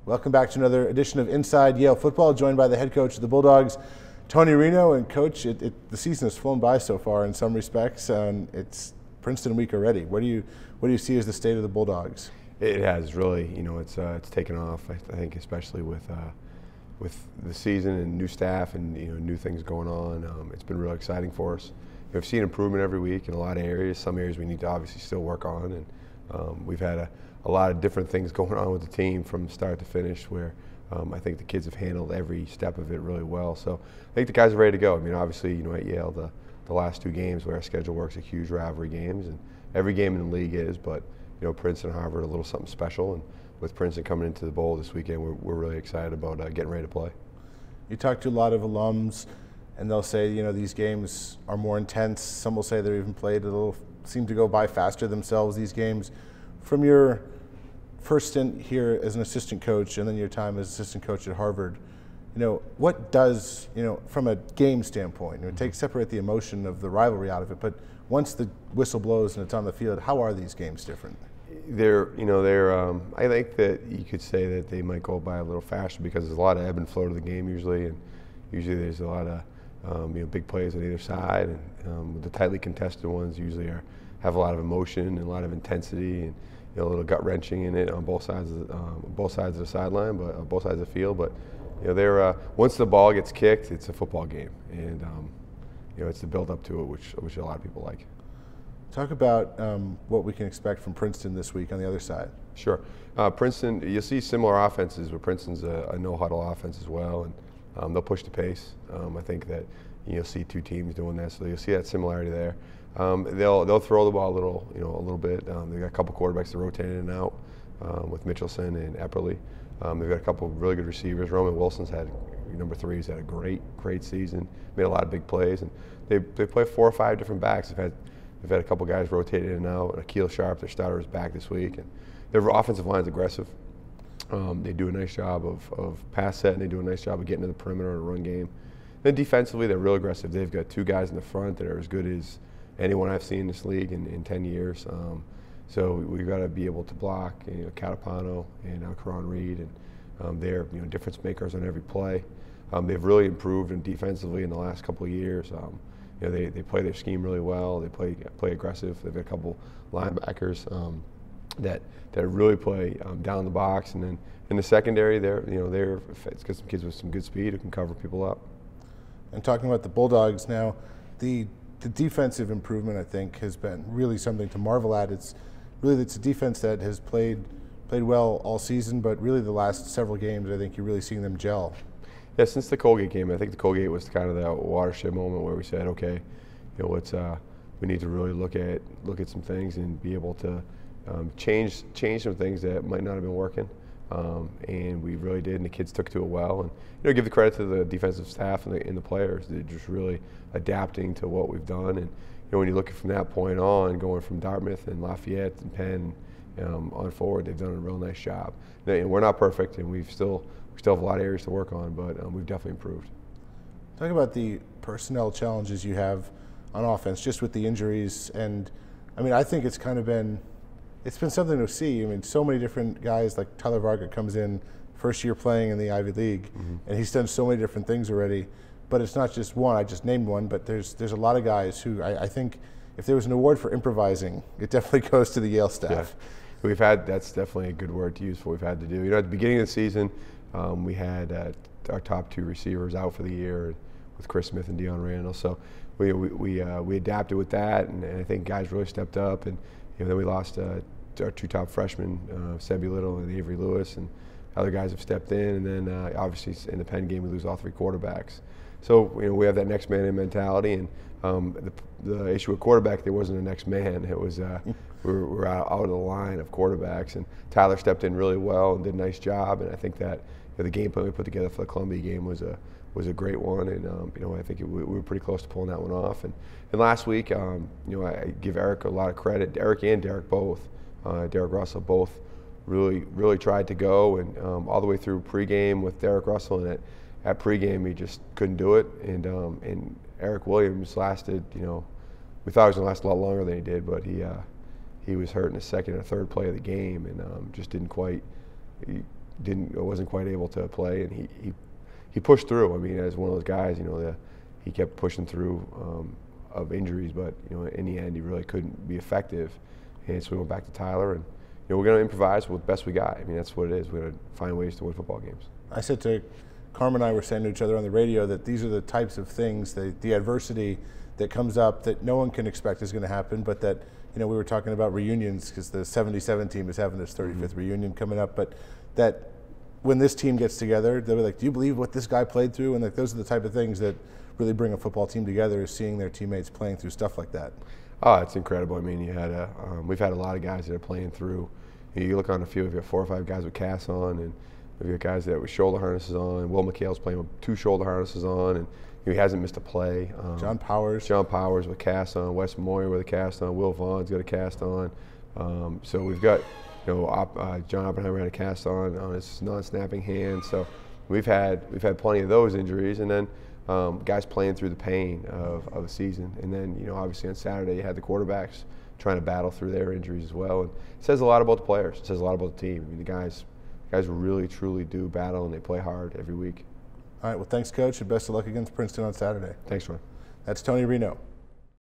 Welcome back to another edition of Inside Yale Football, joined by the head coach of the Bulldogs, Tony Reno. And Coach, the season has flown by so far in some respects. It's Princeton week already. What do you see as the state of the Bulldogs? It has really, it's taken off. I think especially with the season and new staff and new things going on. It's been really exciting for us. We've seen improvement every week in a lot of areas. Some areas we need to obviously still work on, and we've had a lot of different things going on with the team from start to finish where I think the kids have handled every step of it really well. So I think the guys are ready to go. I mean, obviously, at Yale, the last two games where our schedule works are huge rivalry games, and every game in the league is, but Princeton and Harvard, a little something special, and with Princeton coming into the bowl this weekend, we're really excited about getting ready to play. You talk to a lot of alums, and they'll say, these games are more intense. Some will say they're even played seem to go by faster themselves, these games. From your first stint here as an assistant coach and then your time as assistant coach at Harvard, what does, from a game standpoint, separate the emotion of the rivalry out of it, but once the whistle blows and it's on the field, how are these games different? I think that you could say that they might go by a little faster because there's a lot of ebb and flow to the game usually, and usually there's a lot of big plays on either side, and the tightly contested ones usually have a lot of emotion and a lot of intensity and a little gut wrenching in it on both sides of the sideline, but both sides of the field. But once the ball gets kicked, it's a football game, and it's the build up to it, which a lot of people like. Talk about what we can expect from Princeton this week on the other side. Sure. Princeton, you'll see similar offenses, but Princeton's a no-huddle offense as well, and they'll push the pace. I think that you'll see two teams doing that, so you'll see that similarity there. They'll throw the ball a little bit. They've got a couple quarterbacks that rotate in and out with Mitchelson and Epperly. They've got a couple of really good receivers. Roman Wilson's number 3. He's had a great season. Made a lot of big plays, and they play 4 or 5 different backs. They've had a couple guys rotate in and out. Akil Sharp, their starter, is back this week, and their offensive line's aggressive. They do a nice job of pass set, and they do a nice job of getting to the perimeter in a run game. Then defensively, they're real aggressive. They've got 2 guys in the front that are as good as anyone I've seen in this league in 10 years. So we've got to be able to block Catapano and Karan Reed, and they're difference makers on every play. They've really improved defensively in the last couple of years. They play their scheme really well. They play aggressive. They've got a couple linebackers that really play down the box, and then in the secondary, it's got some kids with some good speed who can cover people up. And talking about the Bulldogs now, the defensive improvement, I think, has been really something to marvel at. It's a defense that has played well all season, but really the last several games, I think you're really seeing them gel. Yeah, since the Colgate game, I think the Colgate was kind of that watershed moment where we said, okay, we need to really look at some things and be able to change some things that might not have been working. And we really did, and the kids took to it well. And give the credit to the defensive staff and the players. They're just really adapting to what we've done. And when you look at from that point on, going from Dartmouth and Lafayette and Penn on forward, they've done a real nice job. And we're not perfect, and we still have a lot of areas to work on, but we've definitely improved. Talk about the personnel challenges you have on offense, just with the injuries. And I mean, I think it's been something to see. I mean, so many different guys, like Tyler Varga comes in, first year playing in the Ivy League, and he's done so many different things already. But it's not just one. I just named one, but there's a lot of guys who I think if there was an award for improvising, it definitely goes to the Yale staff. Yeah. That's definitely a good word to use for what we've had to do. At the beginning of the season, we had our top 2 receivers out for the year with Chris Smith and Deion Randall. So we adapted with that, and I think guys really stepped up. And then we lost our 2 top freshmen, Sebi Little and Avery Lewis, and other guys have stepped in. And then obviously in the Penn game we lose all 3 quarterbacks. So we have that next man in mentality, and the issue with quarterback, there wasn't a next man. It was we were out of the line of quarterbacks, and Tyler stepped in really well and did a nice job. And I think that the game plan we put together for the Columbia game was a great one, and I think we were pretty close to pulling that one off. And last week, I give Eric a lot of credit. Eric and Derek both, Derek Russell both, really tried to go, and all the way through pregame with Derek Russell, and at pregame he just couldn't do it. And Eric Williams lasted, we thought he was going to last a lot longer than he did, but he was hurt in the second or third play of the game, and just didn't quite wasn't quite able to play, and he pushed through. I mean, as one of those guys, he kept pushing through of injuries, but in the end, he really couldn't be effective. And so we went back to Tyler, and we're going to improvise with the best we got. I mean, that's what it is. We're going to find ways to win football games. I said to Carmen and I were saying to each other on the radio that these are the types of things, the adversity that comes up that no one can expect is going to happen, but that, we were talking about reunions because the 77 team is having its 35th reunion coming up, but that when this team gets together, they'll be like, do you believe what this guy played through? And those are the type of things that really bring a football team together, is seeing their teammates playing through stuff like that. Oh, it's incredible. I mean, we've had a lot of guys that are playing through. You look on the field, we've got 4 or 5 guys with casts on, and we've got guys that with shoulder harnesses on. Will McHale's playing with 2 shoulder harnesses on, and he hasn't missed a play. John Powers with cast on. Wes Moyer with a cast on. Will Vaughn's got a cast on. So we've got, John Oppenheimer had a cast on his non-snapping hand. So we've had plenty of those injuries, and then guys playing through the pain of the season. And then obviously on Saturday you had the quarterbacks trying to battle through their injuries as well. And it says a lot about the players. It says a lot about the team. I mean, the guys really truly do battle, and they play hard every week. All right, well, thanks, Coach, and best of luck against Princeton on Saturday. Thanks, Ron. That's Tony Reno.